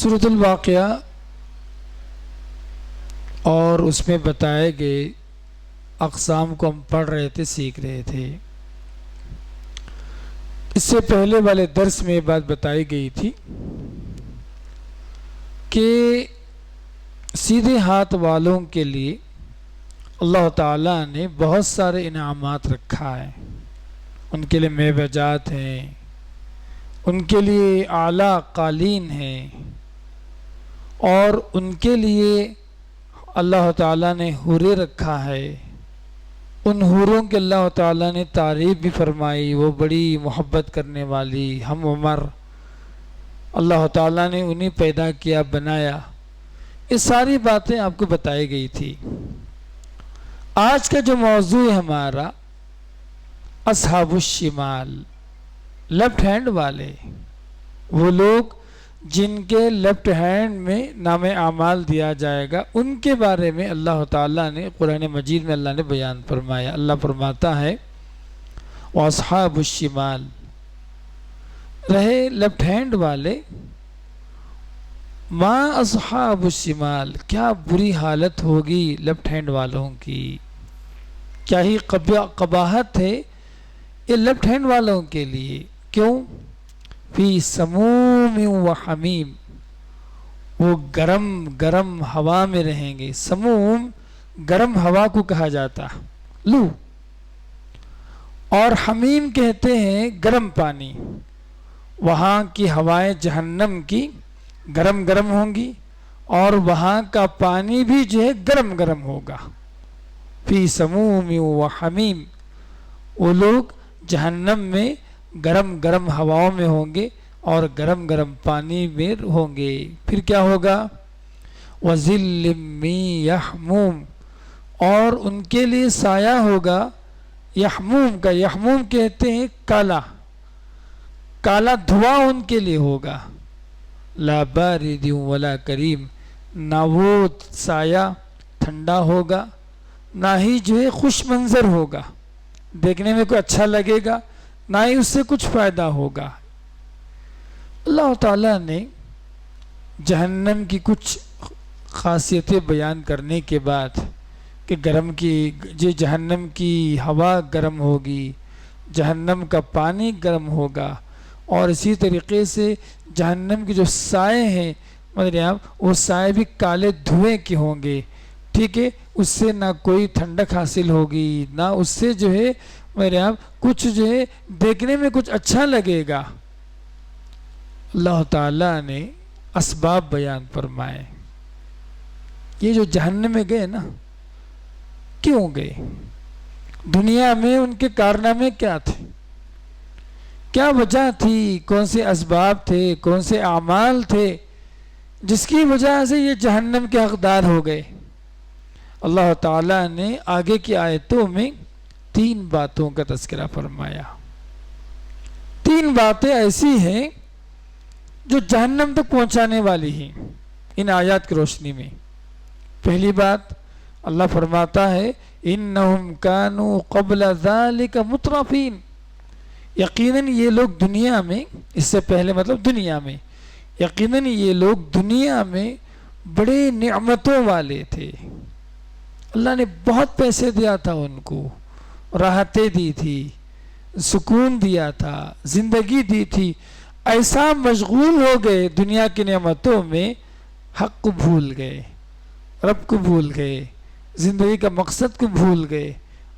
سورۃ الواقعہ اور اس میں بتائے گئے اقسام کو ہم پڑھ رہے تھے، سیکھ رہے تھے۔ اس سے پہلے والے درس میں یہ بات بتائی گئی تھی کہ سیدھے ہاتھ والوں کے لیے اللہ تعالیٰ نے بہت سارے انعامات رکھا ہے۔ ان کے لیے معوجات ہیں، ان کے لیے اعلیٰ قالین ہیں، اور ان کے لیے اللہ تعالیٰ نے حوریں رکھا ہے۔ ان حوروں کے اللہ تعالیٰ نے تعریف بھی فرمائی، وہ بڑی محبت کرنے والی ہم عمر، اللہ تعالیٰ نے انہیں پیدا کیا، بنایا۔ یہ ساری باتیں آپ کو بتائی گئی تھی۔ آج کا جو موضوع ہے ہمارا، اصحاب الشمال، لیفٹ ہینڈ والے، وہ لوگ جن کے لیفٹ ہینڈ میں نام اعمال دیا جائے گا، ان کے بارے میں اللہ تعالیٰ نے قرآن مجید میں اللہ نے بیان فرمایا۔ اللہ فرماتا ہے وَأَصْحَابُ الشِّمَالِ، رہے لیفٹ ہینڈ والے، ما اصحاب الشمال، کیا بری حالت ہوگی لیفٹ ہینڈ والوں کی، کیا ہی قباحت ہے یہ لیفٹ ہینڈ والوں کے لیے۔ کیوں؟ فی سموم و حمیم، وہ گرم گرم ہوا میں رہیں گے۔ سموم گرم ہوا کو کہا جاتا، لو، اور حمیم کہتے ہیں گرم پانی۔ وہاں کی ہوائیں جہنم کی گرم گرم ہوں گی، اور وہاں کا پانی بھی جو ہے گرم گرم ہوگا۔ فی سموم و حمیم، وہ لوگ جہنم میں گرم گرم ہواؤں میں ہوں گے اور گرم گرم پانی میں ہوں گے۔ پھر کیا ہوگا؟ وَظِلٍّ مِّن یحموم، اور ان کے لیے سایہ ہوگا یحموم کا۔ یحموم کہتے ہیں کالا، کالا دھواں ان کے لیے ہوگا۔ لا بارد ولا کریم، نہ وہ سایہ ٹھنڈا ہوگا، نہ ہی جو ہے خوش منظر ہوگا، دیکھنے میں کوئی اچھا لگے گا، نہ ہی اس سے کچھ فائدہ ہوگا۔ اللہ تعالیٰ نے جہنم کی کچھ خاصیتیں بیان کرنے کے بعد کہ جہنم کی ہوا گرم ہوگی، جہنم کا پانی گرم ہوگا، اور اسی طریقے سے جہنم کے جو سائے ہیں، مطلب وہ سائے بھی کالے دھوئیں کے ہوں گے، ٹھیک ہے، اس سے نہ کوئی ٹھنڈک حاصل ہوگی، نہ اس سے جو ہے کچھ جو ہے دیکھنے میں کچھ اچھا لگے گا۔ اللہ تعالیٰ نے اسباب بیان فرمائے۔ یہ جو جہنم میں گئے نا، کیوں گئے؟ دنیا میں ان کے کارنامے کیا تھے، کیا وجہ تھی، کون سے اسباب تھے، کون سے اعمال تھے جس کی وجہ سے یہ جہنم کے حقدار ہو گئے؟ اللہ تعالیٰ نے آگے کی آیتوں میں 3 باتوں کا تذکرہ فرمایا۔ 3 باتیں ایسی ہیں جو جہنم تک پہنچانے والی ہیں ان آیات کی روشنی میں۔ پہلی بات اللہ فرماتا ہے انہم کانوا قبل ذالک مترفین، یقیناً یہ لوگ دنیا میں، اس سے پہلے مطلب دنیا میں، یقیناً یہ لوگ دنیا میں بڑے نعمتوں والے تھے۔ اللہ نے بہت پیسے دیا تھا ان کو، راحتیں دی تھی، سکون دیا تھا، زندگی دی تھی، ایسا مشغول ہو گئے دنیا کی نعمتوں میں، حق کو بھول گئے، رب کو بھول گئے، زندگی کا مقصد کو بھول گئے،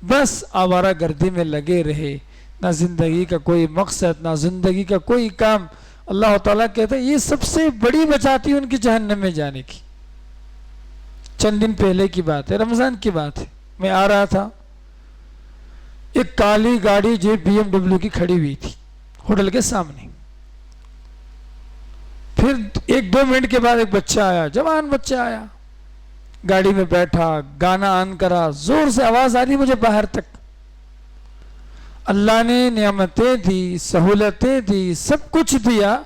بس آوارہ گردی میں لگے رہے، نہ زندگی کا کوئی مقصد، نہ زندگی کا کوئی کام۔ اللہ تعالیٰ کہتا ہے یہ سب سے بڑی وجہ تھی ان کی جہنم میں جانے کی۔ چند دن پہلے کی بات ہے، رمضان کی بات ہے، میں آ رہا تھا، ایک کالی گاڑی جو BMW کی کھڑی ہوئی تھی ہوٹل کے سامنے۔ پھر 1-2 منٹ کے بعد ایک بچہ آیا، جوان بچہ آیا، گاڑی میں بیٹھا، گانا آن کرا، زور سے آواز آ رہی مجھے باہر تک۔ اللہ نے نعمتیں دی، سہولتیں دی، سب کچھ دیا،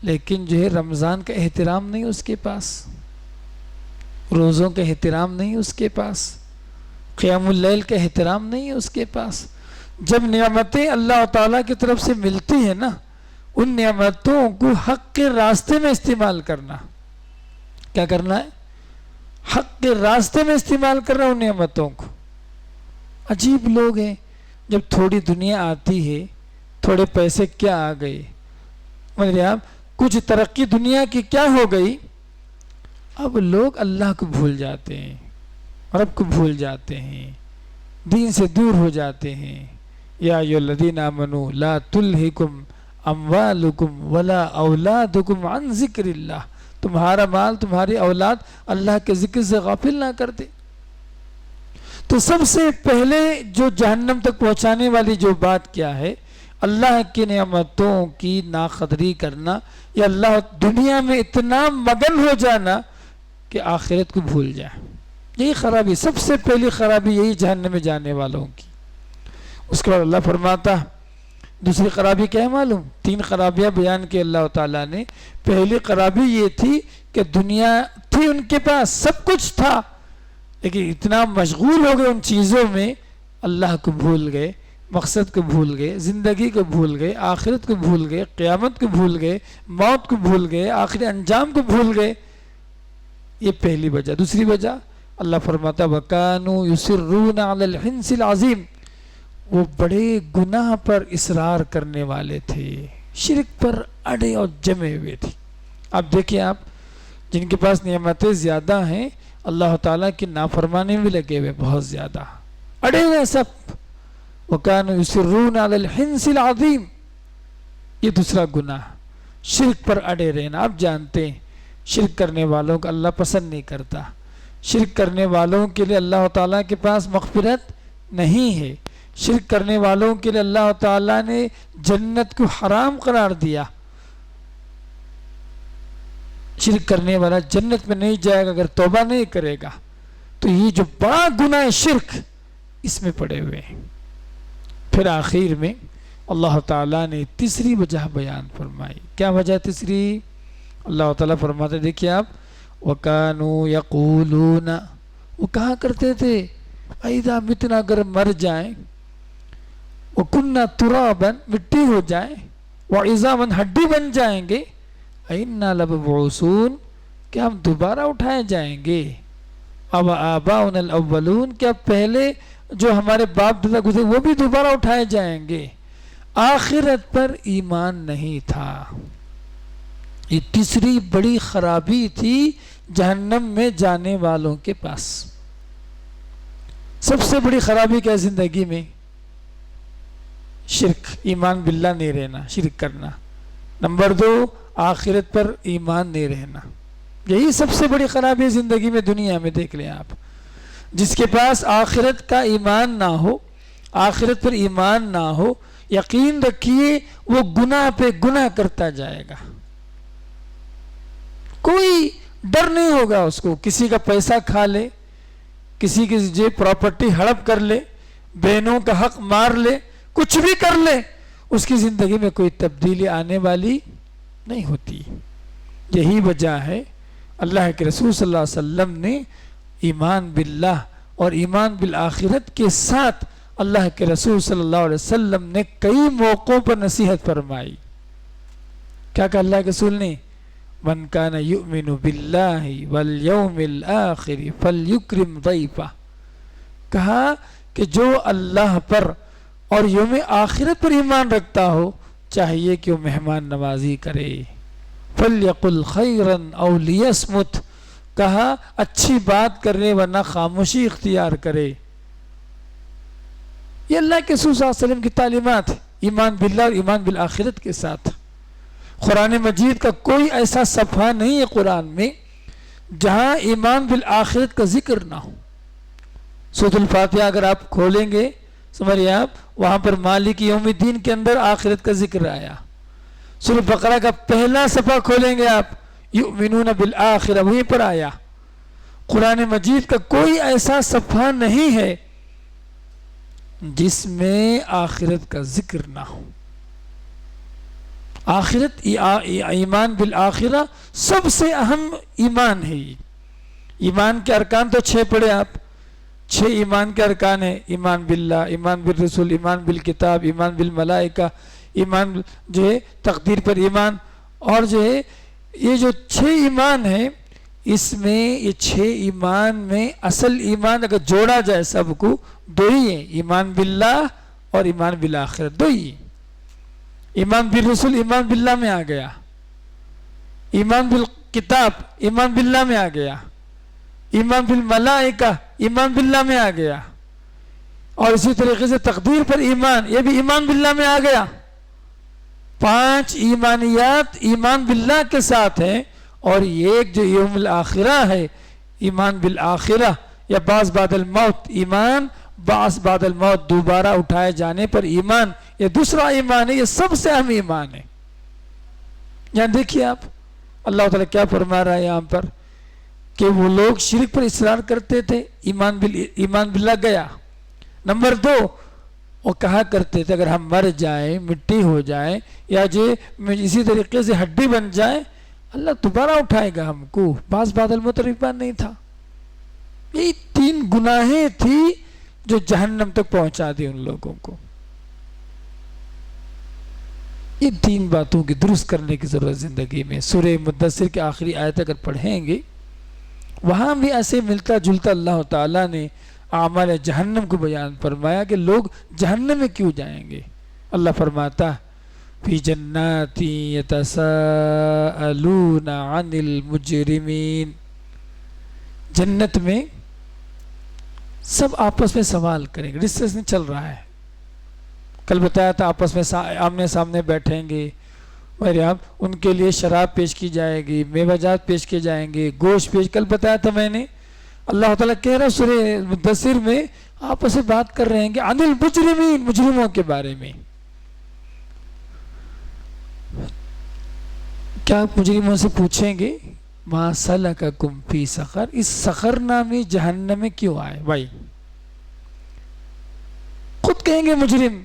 لیکن جو ہے رمضان کا احترام نہیں اس کے پاس، روزوں کا احترام نہیں اس کے پاس، قیام اللیل کا احترام نہیں ہے اس کے پاس۔ جب نعمتیں اللہ تعالیٰ کی طرف سے ملتی ہیں نا، ان نعمتوں کو حق کے راستے میں استعمال کرنا. کیا کرنا ہے؟ حق کے راستے میں استعمال کرنا ان نعمتوں کو. عجیب لوگ ہیں، جب تھوڑی دنیا آتی ہے، تھوڑے پیسے کیا آ گئے، مطلب آپ کچھ ترقی دنیا کی کیا ہو گئی، اب لوگ اللہ کو بھول جاتے ہیں، رب کو بھول جاتے ہیں، دین سے دور ہو جاتے ہیں. یا ایھا الذین آمنوا لا تلہکم اموالکم ولا اولادکم عن ذکر اللہ. تمہارا مال، تمہاری اولاد اللہ کے ذکر سے غافل نہ کر دے. تو سب سے پہلے جو جہنم تک پہنچانے والی جو بات کیا ہے، اللہ کی نعمتوں کی ناقدری کرنا، یا اللہ دنیا میں اتنا مگن ہو جانا کہ آخرت کو بھول جائے. یہی خرابی، سب سے پہلی خرابی یہی جہنم میں جانے والوں کی. اس کے بعد اللہ فرماتا دوسری خرابی کیا ہے معلوم؟ 3 خرابیاں بیان کی اللہ تعالیٰ نے. پہلی خرابی یہ تھی کہ دنیا تھی ان کے پاس، سب کچھ تھا، لیکن اتنا مشغول ہو گئے ان چیزوں میں، اللہ کو بھول گئے، مقصد کو بھول گئے، زندگی کو بھول گئے، آخرت کو بھول گئے، قیامت کو بھول گئے، موت کو بھول گئے، آخری انجام کو بھول گئے. یہ پہلی وجہ. دوسری وجہ اللہ فرماتا وَكَانُوا يُصِرُّونَ عَلَى الْحِنْسِ الْعَظِيمِ، وہ بڑے گناہ پر اصرار کرنے والے تھے، شرک پر اڑے اور جمے ہوئے تھے. اب دیکھیں، آپ جن کے پاس نعمتیں زیادہ ہیں، اللہ تعالیٰ کی نافرمانی میں لگے ہوئے بہت زیادہ، اڑے ہوئے سب. وَكَانُوا يُصِرُّونَ عَلَى الْحِنْسِ الْعَظِيمِ، یہ دوسرا گناہ، شرک پر اڑے رہنا. آپ جانتے ہیں شرک کرنے والوں کو اللہ پسند نہیں کرتا. شرک کرنے والوں کے لیے اللہ تعالیٰ کے پاس مغفرت نہیں ہے. شرک کرنے والوں کے لیے اللہ تعالیٰ نے جنت کو حرام قرار دیا. شرک کرنے والا جنت میں نہیں جائے گا اگر توبہ نہیں کرے گا. تو یہ جو بڑا گناہ ہے شرک، اس میں پڑے ہوئے ہیں. پھر آخر میں اللہ تعالیٰ نے تیسری وجہ بیان فرمائی. کیا وجہ تیسری؟ اللہ تعالیٰ فرماتے دیکھیے آپ وَكَانُوا يَقُولُونَ، وہ کہا کرتے تھے اِذَا مِتْنَا، اگر مر جائیں، وَكُنَّا تُرَابًا، مٹی ہو جائیں، وَعِظَامًا، ہڈی بن جائیں گے، اِنَّا لَمَبْعُوثُونَ، کیا ہم دوبارہ اٹھائے جائیں گے، أَوَآبَاؤُنَا الْأَوَّلُونَ، کیا پہلے جو ہمارے باپ دادا گزرے وہ بھی دوبارہ اٹھائے جائیں گے. آخرت پر ایمان نہیں تھا. یہ تیسری بڑی خرابی تھی جہنم میں جانے والوں کے پاس. سب سے بڑی خرابی کیا زندگی میں؟ شرک، ایمان باللہ نہیں رہنا، شرک کرنا. نمبر 2 آخرت پر ایمان نہیں رہنا. یہی سب سے بڑی خرابی ہے زندگی میں. دنیا میں دیکھ لیں آپ، جس کے پاس آخرت کا ایمان نہ ہو، آخرت پر ایمان نہ ہو، یقین رکھیے وہ گناہ پہ گناہ کرتا جائے گا. کوئی ڈر نہیں ہوگا اس کو. کسی کا پیسہ کھا لے، کسی کی جیب پراپرٹی ہڑپ کر لے، بہنوں کا حق مار لے، کچھ بھی کر لے، اس کی زندگی میں کوئی تبدیلی آنے والی نہیں ہوتی. یہی وجہ ہے اللہ کے رسول صلی اللہ علیہ وسلم نے ایمان باللہ اور ایمان بالآخرت کے ساتھ اللہ کے رسول صلی اللہ علیہ وسلم نے کئی موقعوں پر نصیحت فرمائی. کیا کہا اللہ کے رسول نے؟ من کان یؤمن باللہ والیوم الآخر فلیکرم ضیفہ. کہا کہ جو اللہ پر اور یوم آخرت پر ایمان رکھتا ہو چاہیے کہ وہ مہمان نوازی کرے. فلیقل خیرا او لیصمت، کہا اچھی بات کرے ورنہ خاموشی اختیار کرے. یہ اللہ کے رسول صلی اللہ علیہ وسلم کی تعلیمات ہے ایمان باللہ اور ایمان بالآخرت کے ساتھ. قرآن مجید کا کوئی ایسا صفحہ نہیں ہے قرآن میں جہاں ایمان بالآخرت کا ذکر نہ ہو. سورۃ الفاتحہ اگر آپ کھولیں گے سمجھیے آپ، وہاں پر مالک یوم الدین کے اندر آخرت کا ذکر آیا. سورۃ بقرہ کا پہلا صفحہ کھولیں گے آپ، یؤمنون بالآخرہ، وہیں پر آیا. قرآن مجید کا کوئی ایسا صفحہ نہیں ہے جس میں آخرت کا ذکر نہ ہو. آخرت، ایمان بالآخرہ سب سے اہم ایمان ہے. ایمان کے ارکان تو 6 پڑھے آپ. 6 ایمان کے ارکان ہیں: ایمان باللہ، ایمان بالرسول، ایمان بالکتاب، ایمان بالملائکہ، ایمان جو ہے تقدیر پر ایمان، اور جو ہے یہ جو 6 ایمان ہیں، اس میں یہ 6 ایمان میں اصل ایمان اگر جوڑا جائے سب کو 2 ہی ہیں، ایمان باللہ اور ایمان بالآخرہ، 2 ہی ہیں۔ ایمان بالرسول ایمان باللہ میں آ گیا، ایمان بالکتاب ایمان باللہ میں آ گیا، ایمان بالملائکہ ایمان باللہ میں آ گیا، اور اسی طریقے سے تقدیر پر ایمان، یہ بھی ایمان باللہ میں آ گیا۔ 5 ایمانیات ایمان باللہ کے ساتھ ہیں، اور ایک جو یوم الآخرہ ہے، ایمان بالآخرہ یا بعث بعد الموت ایمان، بعث بعد الموت دوبارہ اٹھائے جانے پر ایمان، یہ دوسرا ایمان ہے، یہ سب سے اہم ایمان ہے۔ یہاں دیکھیے آپ اللہ تعالیٰ کیا فرما رہا ہے یہاں پر کہ وہ لوگ شرک پر اصرار کرتے تھے، ایمان باللہ گیا۔ نمبر 2، وہ کہا کرتے تھے اگر ہم مر جائیں، مٹی ہو جائیں، یا اسی طریقے سے ہڈی بن جائے، اللہ دوبارہ اٹھائے گا ہم کو، بعض بعد الموت ایمان نہیں تھا۔ یہ 3 گناہیں تھی جو جہنم تک پہنچا دی ان لوگوں کو۔ یہ 3 باتوں کی درست کرنے کی ضرورت زندگی میں۔ سورہ مدثر کی آخری آیت اگر پڑھیں گے، وہاں بھی ایسے ملتا جلتا اللہ تعالیٰ نے اعمال جہنم کو بیان فرمایا کہ لوگ جہنم میں کیوں جائیں گے۔ اللہ فرماتا فی جنات یتساءلون عن المجرمین، جنت میں سب آپس میں سوال کریں گے، ڈسکشن چل رہا ہے۔ کل بتایا تھا آپس میں آمنے سامنے بیٹھیں گے، اور ان کے لیے شراب پیش کی جائے گی، میوہ جات پیش کیے جائیں گے، گوشت پیش، کل بتایا تھا میں نے۔ اللہ تعالیٰ کہہ رہا سورہ مدثر میں آپس میں بات کر رہے ہیں کہ عن المجرمین، مجرموں کے بارے میں۔ کیا مجرموں سے پوچھیں گے ما سلککم فی سقر، اس سقر نامی جہنم میں کیوں آئے بھائی؟ خود کہیں گے مجرم،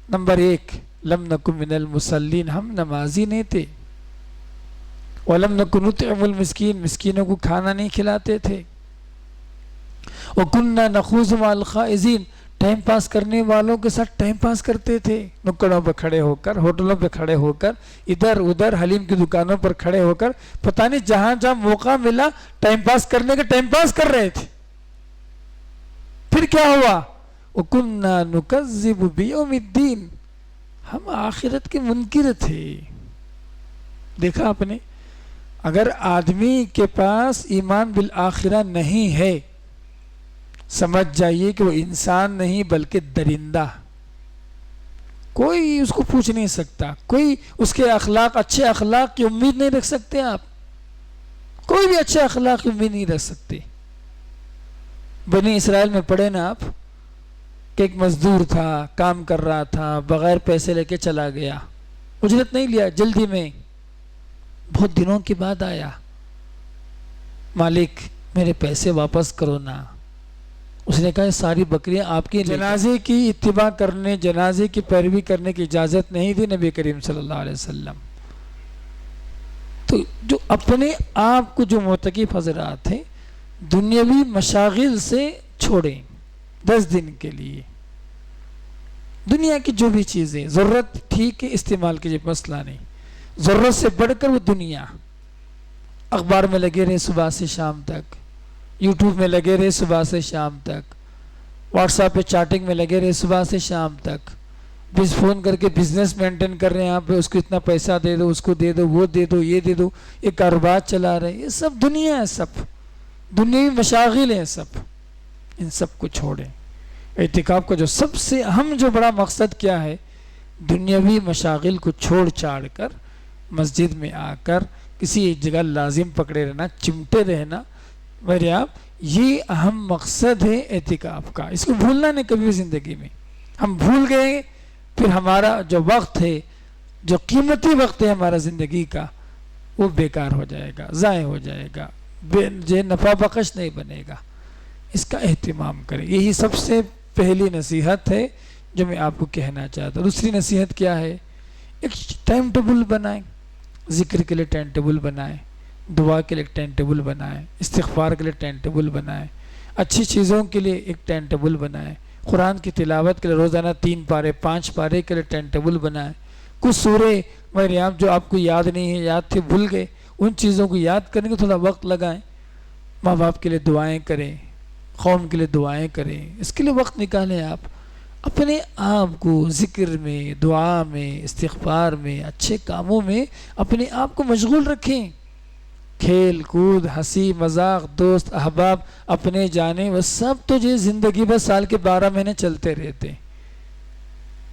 نمبر 1 لم نکن من المصلین، ہم نمازی نہیں تھے، ولم نکن نطعم المسکین، مسکینوں کو کھانا نہیں کھلاتے تھے، وکننا نخوض مع الخائضین، ٹائم پاس کرنے والوں کے ساتھ ٹائم پاس کرتے تھے، نکڑوں پہ کھڑے ہو کر، ہوٹلوں پہ کھڑے ہو کر، ادھر ادھر حلیم کی دکانوں پر کھڑے ہو کر، پتہ نہیں جہاں جہاں موقع ملا ٹائم پاس کرنے کا ٹائم پاس کر رہے تھے۔ پھر کیا ہوا؟ وَكُنَّا نُكَذِّبُ بِيَوْمِ الدِّينِ، ہم آخرت کے منکر تھے۔ دیکھا آپ نے، اگر آدمی کے پاس ایمان بالآخرہ نہیں ہے، سمجھ جائیے کہ وہ انسان نہیں بلکہ درندہ، کوئی اس کو پوچھ نہیں سکتا، کوئی اس کے اخلاق، اچھے اخلاق کی امید نہیں رکھ سکتے آپ، کوئی بھی اچھے اخلاق کی امید نہیں رکھ سکتے۔ بنی اسرائیل میں پڑھے نا آپ کہ ایک مزدور تھا، کام کر رہا تھا، بغیر پیسے لے کے چلا گیا، اجرت نہیں لیا، جلدی میں، بہت دنوں کے بعد آیا، مالک میرے پیسے واپس کرو نا۔ اس نے کہا ساری بکریاں آپ کی، جنازے کی اتباع کرنے، جنازے کی پیروی کرنے کی اجازت نہیں دی نبی کریم صلی اللہ علیہ وسلم۔ تو جو اپنے آپ کو جو معتکف حضرات ہیں، دنیاوی مشاغل سے چھوڑیں 10 دن کے لیے، دنیا کی جو بھی چیزیں ضرورت ٹھیک ہے استعمال کیجیے، مسئلہ نہیں، ضرورت سے بڑھ کر وہ دنیا، اخبار میں لگے رہے صبح سے شام تک، یوٹیوب میں لگے رہے صبح سے شام تک، واٹس ایپ پہ چیٹنگ میں لگے رہے صبح سے شام تک، فون کر کے بزنس مینٹین کر رہے ہیں یہاں پہ، اس کو اتنا پیسہ دے دو، اس کو دے دو، وہ دے دو، یہ دے دو، یہ کاروبار چلا رہے ہیں، یہ سب دنیا ہے، سب دنیاوی مشاغل ہیں، سب ان سب کو چھوڑیں۔ اعتکاف کا جو سب سے اہم جو بڑا مقصد کیا ہے، دنیاوی مشاغل کو چھوڑ چھاڑ کر مسجد میں آ کر کسی ایک جگہ لازم پکڑے رہنا، چمٹے رہنا، میرے آپ، یہ اہم مقصد ہے اعتکاف کا۔ اس کو بھولنا نہیں کبھی زندگی میں، ہم بھول گئے پھر ہمارا جو وقت ہے، جو قیمتی وقت ہے ہمارا زندگی کا، وہ بیکار ہو جائے گا، ضائع ہو جائے گا، جو نفع بخش نہیں بنے گا۔ اس کا اہتمام کریں، یہی سب سے پہلی نصیحت ہے جو میں آپ کو کہنا چاہتا ہوں۔ دوسری نصیحت کیا ہے؟ ایک ٹائم ٹیبل بنائیں، ذکر کے لیے ٹائم ٹیبل بنائیں، دعا کے لیے ایک ٹائم ٹیبل بنائیں، استغفار کے لیے ٹائم ٹیبل بنائیں، اچھی چیزوں کے لیے ایک ٹائم ٹیبل بنائیں، قرآن کی تلاوت کے لیے روزانہ 3 پارے 5 پارے کے لیے ٹائم ٹیبل بنائیں، کچھ سورے میرے آپ جو آپ کو یاد نہیں ہے، یاد تھے بھول گئے، ان چیزوں کو یاد کرنے کو تھوڑا وقت لگائیں. ماں باپ کے لیے دعائیں کریں، قوم کے لیے دعائیں کریں، اس کے لیے وقت نکالیں. آپ اپنے آپ کو ذکر میں، دعا میں، استغفار میں، اچھے کاموں میں اپنے آپ کو مشغول رکھیں. کھیل کود، ہنسی مذاق، دوست احباب، اپنے جانے وہ سب تو جو زندگی بھر سال کے 12 مہینے چلتے رہتے ہیں.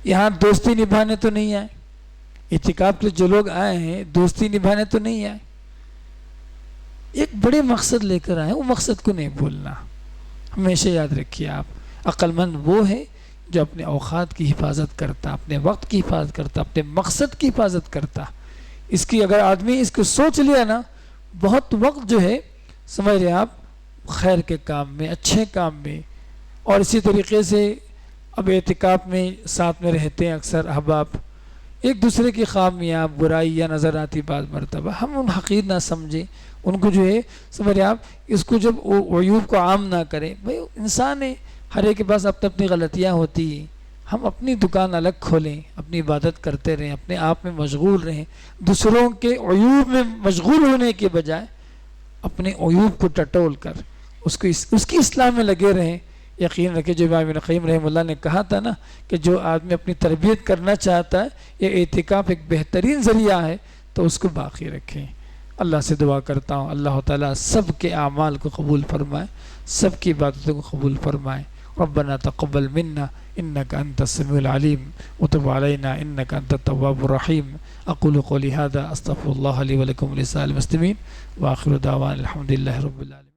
یہاں دوستی نبھانے تو نہیں آئے. اعتکاف کے جو لوگ آئے ہیں دوستی نبھانے تو نہیں آئے، ایک بڑے مقصد لے کر آئے. وہ مقصد کو نہیں بھولنا، ہمیشہ یاد رکھیے. آپ عقل مند وہ ہے جو اپنے اوقات کی حفاظت کرتا، اپنے وقت کی حفاظت کرتا، اپنے مقصد کی حفاظت کرتا. اس کی اگر آدمی اس کو سوچ لیا نا، بہت وقت جو ہے سمجھ رہے آپ خیر کے کام میں، اچھے کام میں. اور اسی طریقے سے اب اعتکاف میں ساتھ میں رہتے ہیں اکثر احباب، ایک دوسرے کی خامیاں برائیاں نظر آتی بعض مرتبہ، ہم ان حقیر نہ سمجھیں ان کو جو ہے سمجھ رہے آپ اس کو جب عیوب کو عام نہ کریں. بھائی انسان ہے، ہر ایک کے پاس اپنی اپنی غلطیاں ہوتی ہیں. ہم اپنی دکان الگ کھولیں، اپنی عبادت کرتے رہیں، اپنے آپ میں مشغول رہیں. دوسروں کے عیوب میں مشغول ہونے کے بجائے اپنے عیوب کو ٹٹول کر اس کی اصلاح میں لگے رہیں. یقین رکھیں جو امام ابن قیم رحمہ اللہ نے کہا تھا نا کہ جو آدمی اپنی تربیت کرنا چاہتا ہے یہ اعتکاف ایک بہترین ذریعہ ہے تو اس کو باقی رکھیں. اللہ سے دعا کرتا ہوں اللہ تعالیٰ سب کے اعمال کو قبول فرمائے، سب کی عبادتوں کو قبول فرمائے. ربنا تقبل منا انك انت السميع العليم وتب علينا انك انت التواب الرحيم. اقول قولي هذا استغفر الله لي ولكم ولسائر المسلمين واخر دعوانا الحمد لله رب العالمين.